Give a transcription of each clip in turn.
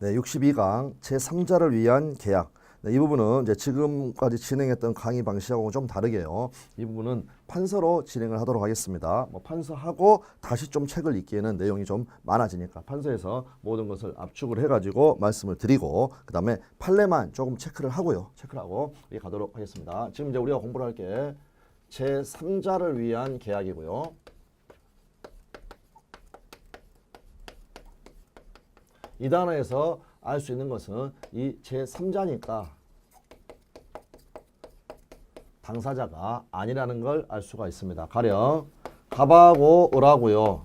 네, 62강 제3자를 위한 계약. 네, 이 부분은 이제 지금까지 진행했던 강의 방식하고 좀 다르게요. 이 부분은 판서로 진행을 하도록 하겠습니다. 판서하고 다시 좀 책을 읽기에는 내용이 좀 많아지니까 판서에서 모든 것을 압축을 해가지고 말씀을 드리고 그 다음에 판례만 조금 체크를 하고요. 체크를 하고 가도록 하겠습니다. 지금 이제 우리가 공부를 할 게 제3자를 위한 계약이고요. 이 단어에서 알 수 있는 것은 이 제3자니까 당사자가 아니라는 걸 알 수가 있습니다. 가령 갑하고 을하고요.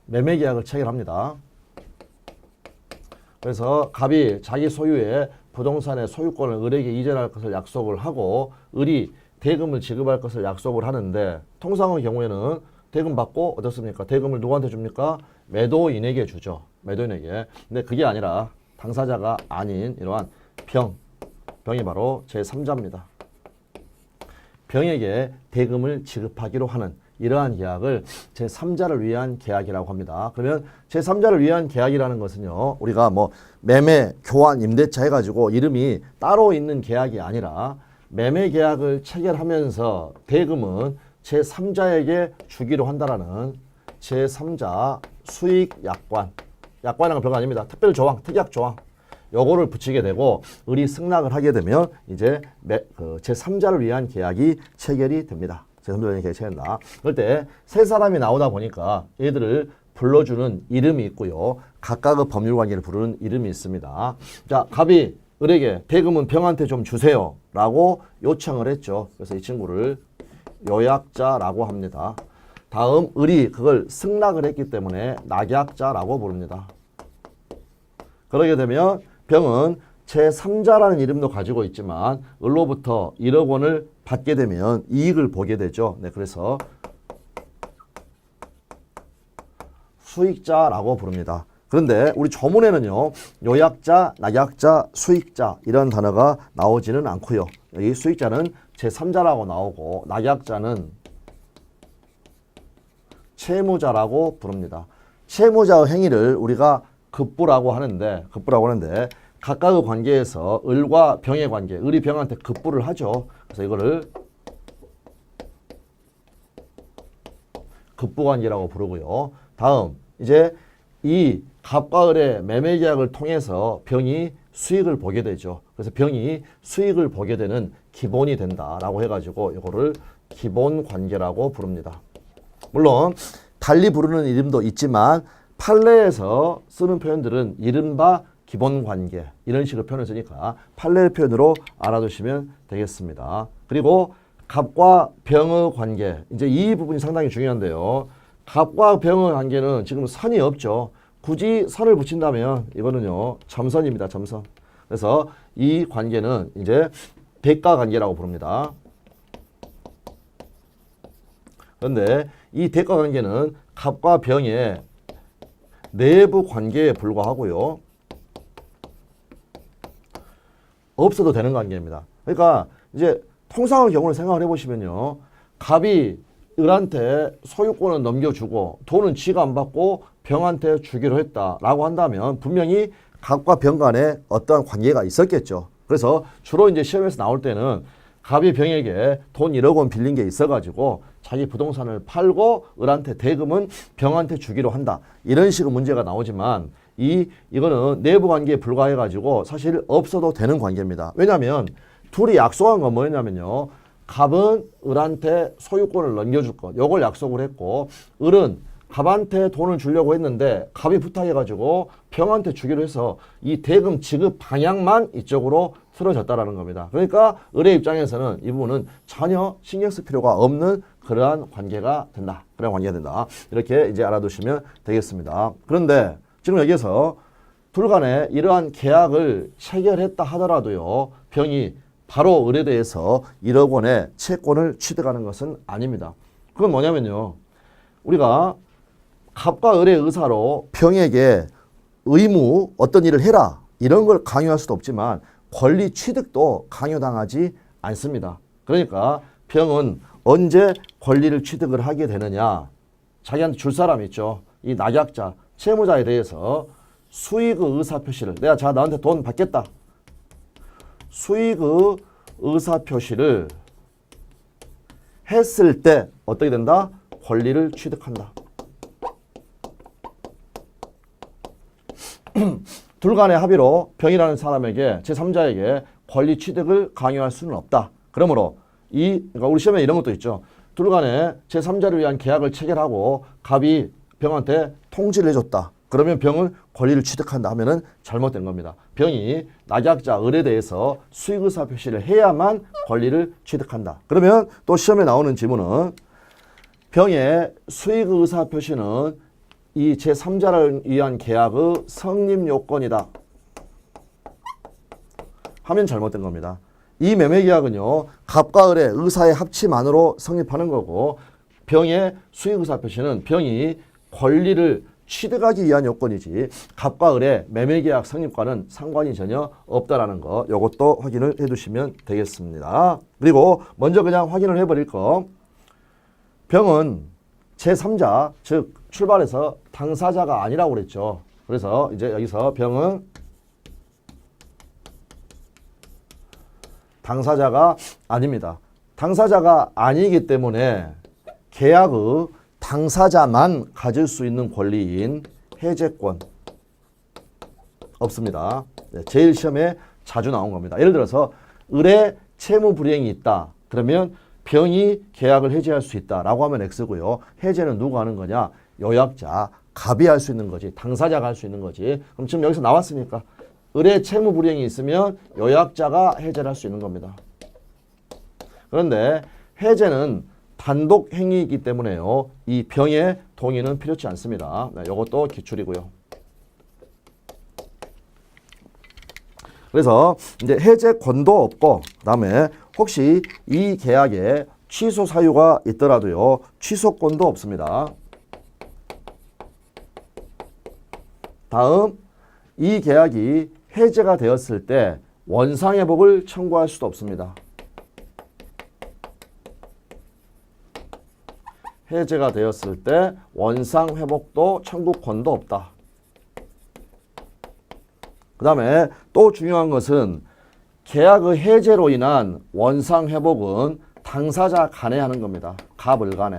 매매계약을 체결합니다. 그래서 갑이 자기 소유의 부동산의 소유권을 을에게 이전할 것을 약속을 하고 을이 대금을 지급할 것을 약속을 하는데 통상의 경우에는 대금 받고 어떻습니까? 대금을 누구한테 줍니까? 매도인에게 주죠. 매도인에게. 근데 그게 아니라 당사자가 아닌 이러한 병이 바로 제3자입니다. 병에게 대금을 지급하기로 하는 이러한 계약을 제3자를 위한 계약이라고 합니다. 그러면 제3자를 위한 계약이라는 것은요. 우리가 매매, 교환, 임대차 해가지고 이름이 따로 있는 계약이 아니라 매매 계약을 체결하면서 대금은 제3자에게 주기로 한다라는 제3자 수익약관. 약관이란 건 별거 아닙니다. 특별조항, 특약조항. 요거를 붙이게 되고 을이 승낙을 하게 되면 이제 제3자를 위한 계약이 체결이 됩니다. 제3자를 위한 계약이 체결된다. 그럴 때 세 사람이 나오다 보니까 얘들을 불러주는 이름이 있고요. 각각의 법률관계를 부르는 이름이 있습니다. 자, 갑이 을에게 대금은 병한테 좀 주세요 라고 요청을 했죠. 그래서 이 친구를 요약자라고 합니다. 다음 을이 그걸 승낙을 했기 때문에 낙약자라고 부릅니다. 그러게 되면 병은 제3자라는 이름도 가지고 있지만 을로부터 1억 원을 받게 되면 이익을 보게 되죠. 네, 그래서 수익자라고 부릅니다. 그런데 우리 조문에는요. 요약자, 낙약자, 수익자 이런 단어가 나오지는 않고요. 여기 수익자는 제3자라고 나오고 낙약자는 채무자라고 부릅니다. 채무자의 행위를 우리가 급부라고 하는데 각각의 관계에서 을과 병의 관계, 을이 병한테 급부를 하죠. 그래서 이거를 급부관계라고 부르고요. 다음 이제 이 갑과 을의 매매 계약을 통해서 병이 수익을 보게 되죠. 그래서 병이 수익을 보게 되는 기본이 된다라고 해가지고 이거를 기본관계라고 부릅니다. 물론 달리 부르는 이름도 있지만 판례에서 쓰는 표현들은 이른바 기본관계 이런 식으로 표현을 쓰니까 판례 표현으로 알아두시면 되겠습니다. 그리고 갑과 병의 관계, 이제 이 부분이 상당히 중요한데요. 갑과 병의 관계는 지금 선이 없죠. 굳이 선을 붙인다면 이거는요 점선입니다. 점선. 그래서 이 관계는 이제 대가관계라고 부릅니다. 그런데 이 대가관계는 갑과 병의 내부 관계에 불과하고요. 없어도 되는 관계입니다. 그러니까 이제 통상의 경우를 생각을 해보시면요. 갑이 을한테 소유권을 넘겨주고 돈은 지가 안 받고 병한테 주기로 했다라고 한다면 분명히 갑과 병 간에 어떠한 관계가 있었겠죠. 그래서 주로 이제 시험에서 나올 때는 갑이 병에게 돈 1억 원 빌린 게 있어가지고 자기 부동산을 팔고 을한테 대금은 병한테 주기로 한다. 이런 식의 문제가 나오지만 이거는 내부 관계에 불과해가지고 사실 없어도 되는 관계입니다. 왜냐하면 둘이 약속한 건 뭐였냐면요. 갑은 을한테 소유권을 넘겨줄 것, 요걸 약속을 했고 을은 갑한테 돈을 주려고 했는데 갑이 부탁해가지고 병한테 주기로 해서 이 대금 지급 방향만 이쪽으로 틀어졌다라는 겁니다. 그러니까 을의 입장에서는 이 부분은 전혀 신경 쓸 필요가 없는 그러한 관계가 된다. 그런 관계가 된다. 이렇게 이제 알아두시면 되겠습니다. 그런데 지금 여기에서 둘 간에 이러한 계약을 체결했다 하더라도요. 병이 바로 을에 대해서 1억 원의 채권을 취득하는 것은 아닙니다. 그건 뭐냐면요. 우리가 갑과 을의 의사로 병에게 의무 어떤 일을 해라 이런 걸 강요할 수도 없지만 권리 취득도 강요당하지 않습니다. 그러니까 병은 언제 권리를 취득을 하게 되느냐. 자기한테 줄 사람이 있죠. 이 낙약자, 채무자에 대해서 수익의 의사표시를 내가 자 너한테 돈 받겠다. 수익의 의사표시를 했을 때 어떻게 된다? 권리를 취득한다. 둘 간의 합의로 병이라는 사람에게 제3자에게 권리 취득을 강요할 수는 없다. 그러므로 그러니까 우리 시험에 이런 것도 있죠. 둘 간에 제3자를 위한 계약을 체결하고 갑이 병한테 통지를 해줬다. 그러면 병은 권리를 취득한다 하면은 잘못된 겁니다. 병이 낙약자 을에 대해서 수익의사 표시를 해야만 권리를 취득한다. 그러면 또 시험에 나오는 지문은 병의 수익의사 표시는 이 제3자를 위한 계약의 성립 요건이다 하면 잘못된 겁니다. 이 매매계약은요, 갑과 을의 의사의 합치만으로 성립하는 거고 병의 수익의사 표시는 병이 권리를 취득하기 위한 요건이지 갑과 을의 매매계약 성립과는 상관이 전혀 없다라는 거 이것도 확인을 해두시면 되겠습니다. 그리고 먼저 그냥 확인을 해버릴 거 병은 제3자 즉 출발해서 당사자가 아니라고 그랬죠. 그래서 이제 여기서 병은 당사자가 아닙니다. 당사자가 아니기 때문에 계약의 당사자만 가질 수 있는 권리인 해제권 없습니다. 네, 제일 시험에 자주 나온 겁니다. 예를 들어서 을의 채무 불이행이 있다. 그러면 병이 계약을 해제할 수 있다라고 하면 X고요. 해제는 누가 하는 거냐? 요약자, 갑이 할 수 있는 거지. 당사자가 할 수 있는 거지. 그럼 지금 여기서 나왔으니까 을의 채무 불이행이 있으면 요약자가 해제를 할 수 있는 겁니다. 그런데 해제는 단독 행위이기 때문에요. 이 병의 동의는 필요치 않습니다. 네, 이것도 기출이고요. 그래서 이제 해제권도 없고 그다음에 혹시 이 계약에 취소 사유가 있더라도요. 취소권도 없습니다. 다음 이 계약이 해제가 되었을 때 원상회복을 청구할 수도 없습니다. 해제가 되었을 때 원상회복도 청구권도 없다. 그 다음에 또 중요한 것은 계약의 해제로 인한 원상회복은 당사자 간에 하는 겁니다. 갑을 간에.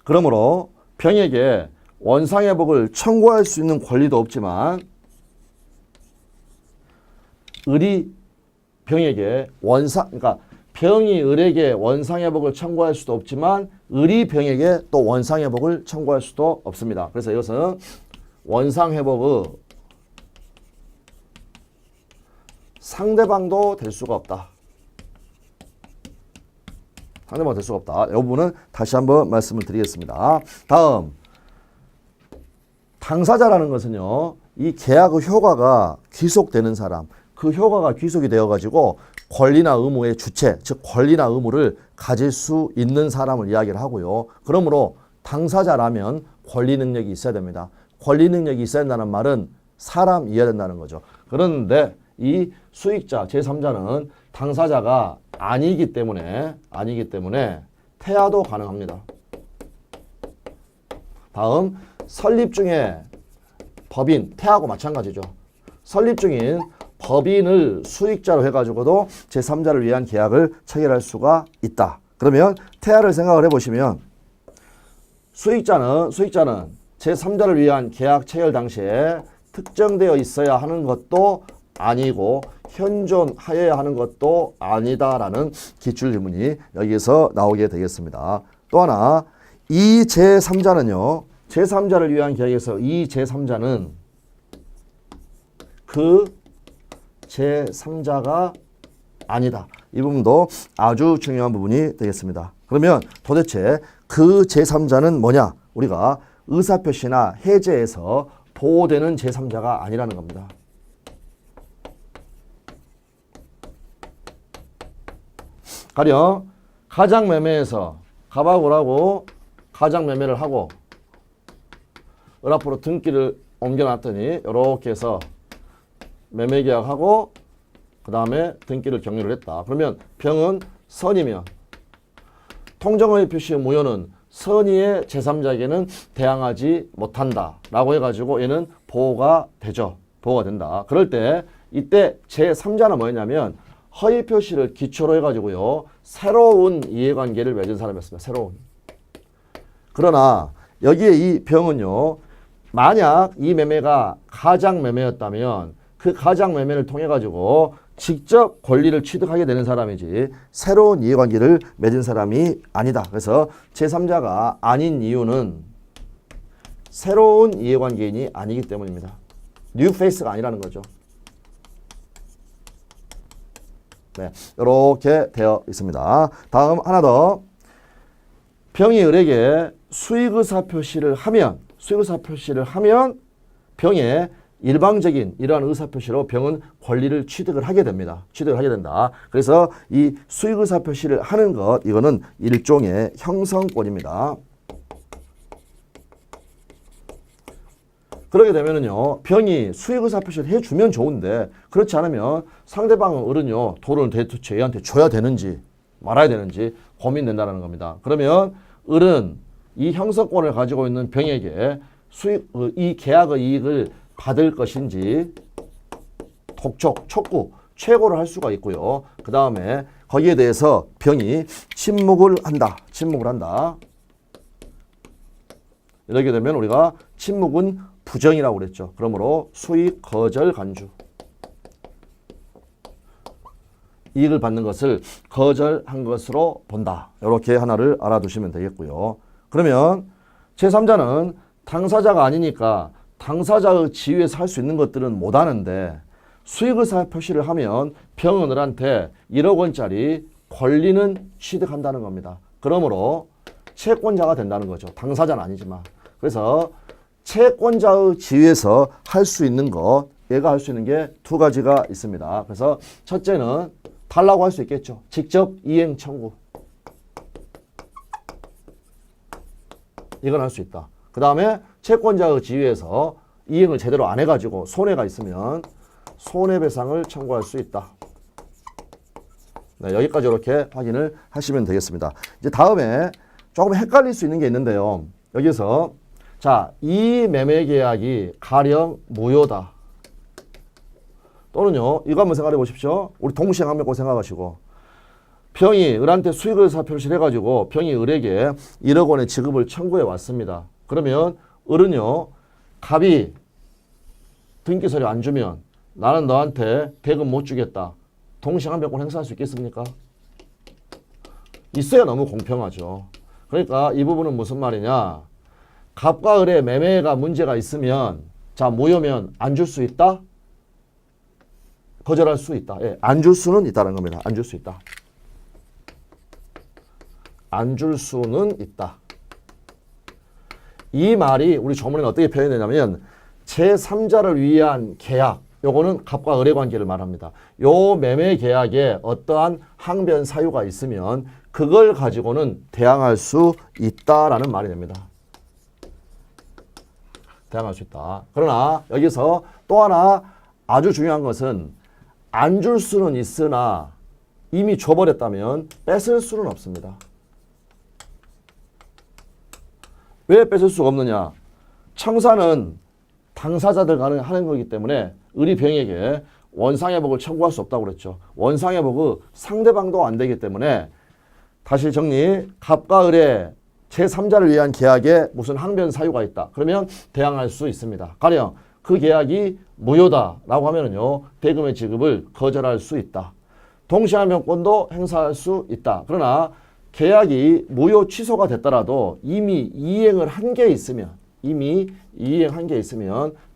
그러므로 병에게 원상회복을 청구할 수 있는 권리도 없지만 을이 병에게 그러니까 병이 을에게 원상회복을 청구할 수도 없지만 을이 병에게 또 원상회복을 청구할 수도 없습니다. 그래서 이것은 원상회복의 상대방도 될 수가 없다. 상대방 될 수가 없다. 이 부분은 다시 한번 말씀을 드리겠습니다. 다음 당사자라는 것은요. 이 계약의 효과가 귀속되는 사람 그 효과가 귀속이 되어가지고 권리나 의무의 주체 즉 권리나 의무를 가질 수 있는 사람을 이야기를 하고요. 그러므로 당사자라면 권리 능력이 있어야 됩니다. 권리 능력이 있어야 된다는 말은 사람이어야 된다는 거죠. 그런데 이 수익자 제3자는 당사자가 아니기 때문에 태아도 가능합니다. 다음 설립 중에 법인 태아하고 마찬가지죠. 설립 중인 법인을 수익자로 해가지고도 제3자를 위한 계약을 체결할 수가 있다. 그러면 태아를 생각을 해보시면 수익자는 제3자를 위한 계약 체결 당시에 특정되어 있어야 하는 것도 아니고 현존하여야 하는 것도 아니다라는 기출질문이 여기에서 나오게 되겠습니다. 또 하나 이 제3자는요. 제3자를 위한 계약에서 이 제3자는 그 제3자가 아니다. 이 부분도 아주 중요한 부분이 되겠습니다. 그러면 도대체 그 제3자는 뭐냐? 우리가 의사표시나 해제에서 보호되는 제3자가 아니라는 겁니다. 가령 가장매매에서 갑하고 을하고 가장매매를 하고 을 앞으로 등기를 옮겨놨더니 이렇게 해서 매매계약하고 그 다음에 등기를 격리를 했다. 그러면 병은 선이면 통정의 표시 무효는 선의의 제3자에게는 대항하지 못한다 라고 해가지고 얘는 보호가 되죠. 보호가 된다. 그럴 때 이때 제3자는 뭐였냐면 허위 표시를 기초로 해가지고요. 새로운 이해관계를 맺은 사람이었습니다. 새로운. 그러나 여기에 이 병은요. 만약 이 매매가 가장 매매였다면 그 가장 매매를 통해 가지고 직접 권리를 취득하게 되는 사람이지 새로운 이해관계를 맺은 사람이 아니다. 그래서 제3자가 아닌 이유는 새로운 이해관계인이 아니기 때문입니다. 뉴 페이스가 아니라는 거죠. 네, 이렇게 되어 있습니다. 다음 하나 더. 병이 을에게 수익의사 표시를 하면 병의 일방적인 이러한 의사표시로 병은 권리를 취득을 하게 됩니다. 취득을 하게 된다. 그래서 이 수익의사표시를 하는 것, 이거는 일종의 형성권입니다. 그러게 되면은요, 병이 수익의사표시를 해주면 좋은데, 그렇지 않으면 상대방은 을은요, 돈을 대체 얘한테 줘야 되는지 말아야 되는지 고민된다는 겁니다. 그러면 을은 이 형성권을 가지고 있는 병에게 이 계약의 이익을 받을 것인지 독촉, 촉구, 최고를 할 수가 있고요. 그 다음에 거기에 대해서 병이 침묵을 한다. 이렇게 되면 우리가 침묵은 부정이라고 그랬죠. 그러므로 수익 거절 간주. 이익을 받는 것을 거절한 것으로 본다. 이렇게 하나를 알아두시면 되겠고요. 그러면 제3자는 당사자가 아니니까 당사자의 지위에서 할 수 있는 것들은 못하는데 수익의사 표시를 하면 병은 을한테 1억 원짜리 권리는 취득한다는 겁니다. 그러므로 채권자가 된다는 거죠. 당사자는 아니지만. 그래서 채권자의 지위에서 할 수 있는 것, 얘가 할 수 있는 게 두 가지가 있습니다. 그래서 첫째는 달라고 할 수 있겠죠. 직접 이행 청구. 이건 할 수 있다. 그 다음에 채권자의 지위에서 이행을 제대로 안 해가지고 손해가 있으면 손해배상을 청구할 수 있다. 네, 여기까지 이렇게 확인을 하시면 되겠습니다. 이제 다음에 조금 헷갈릴 수 있는 게 있는데요. 여기서 자, 이 매매 계약이 가령 무효다. 또는요, 이거 한번 생각해 보십시오. 우리 동시에 한 명 꼭 생각하시고. 병이 을한테 수익의사 표시를 해가지고 병이 을에게 1억 원의 지급을 청구해 왔습니다. 그러면 을은요, 갑이 등기서류 안 주면 나는 너한테 대금 못 주겠다. 동시행한명권 행사할 수 있겠습니까? 있어야 너무 공평하죠. 그러니까 이 부분은 무슨 말이냐. 갑과 을의 매매가 문제가 있으면 자, 무효면 안 줄 수 있다? 거절할 수 있다. 예, 안 줄 수는 있다는 겁니다. 안 줄 수 있다. 안 줄 수는 있다. 이 말이 우리 조문에는 어떻게 표현되냐면 제3자를 위한 계약, 요거는 갑과 을의 관계를 말합니다. 요 매매 계약에 어떠한 항변 사유가 있으면 그걸 가지고는 대항할 수 있다라는 말이 됩니다. 대항할 수 있다. 그러나 여기서 또 하나 아주 중요한 것은 안 줄 수는 있으나 이미 줘버렸다면 뺏을 수는 없습니다. 왜 뺏을 수가 없느냐? 청사는 당사자들 간에 하는 거기 때문에 을이 병에게 원상회복을 청구할 수 없다고 그랬죠. 원상회복은 상대방도 안 되기 때문에 다시 정리. 갑과 을의 제3자를 위한 계약에 무슨 항변 사유가 있다. 그러면 대항할 수 있습니다. 가령 그 계약이 무효다라고 하면은요, 대금의 지급을 거절할 수 있다. 동시항변권도 행사할 수 있다. 그러나 계약이 무효 취소가 됐더라도 이미 이행을 한 게 있으면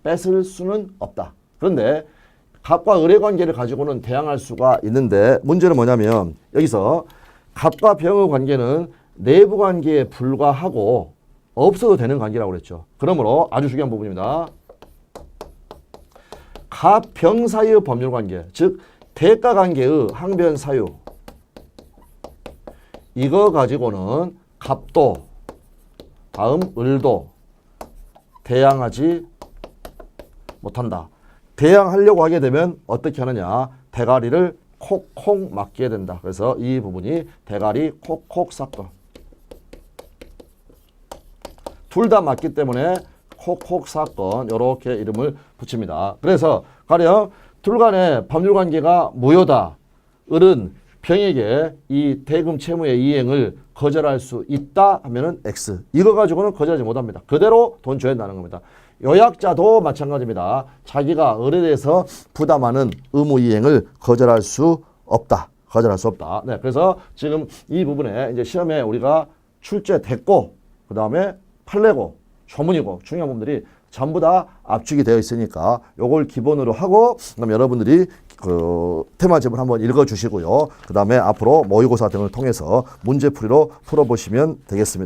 뺏을 수는 없다. 그런데 갑과 을의 관계를 가지고는 대항할 수가 있는데 문제는 뭐냐면 여기서 갑과 병의 관계는 내부 관계에 불과하고 없어도 되는 관계라고 그랬죠. 그러므로 아주 중요한 부분입니다. 갑, 병 사이의 법률 관계, 즉 대가 관계의 항변 사유, 이거 가지고는 갑도 다음 을도 대항하지 못한다. 대항하려고 하게 되면 어떻게 하느냐? 대가리를 콕콕 맞게 된다. 그래서 이 부분이 대가리 콕콕 사건. 둘 다 맞기 때문에 콕콕 사건 이렇게 이름을 붙입니다. 그래서 가령 둘 간의 법률 관계가 무효다. 을은 병에게 이 대금 채무의 이행을 거절할 수 있다 하면은 X. 이거 가지고는 거절하지 못합니다. 그대로 돈 줘야 한다는 겁니다. 요약자도 마찬가지입니다. 자기가 을에 대해서 부담하는 의무 이행을 거절할 수 없다. 거절할 수 없다. 네, 그래서 지금 이 부분에 이제 시험에 우리가 출제됐고, 그 다음에 판례고, 조문이고 중요한 부분들이 전부 다 압축이 되어 있으니까 요걸 기본으로 하고, 그다음 여러분들이 그 테마집을 한번 읽어주시고요. 그 다음에 앞으로 모의고사 등을 통해서 문제풀이로 풀어보시면 되겠습니다.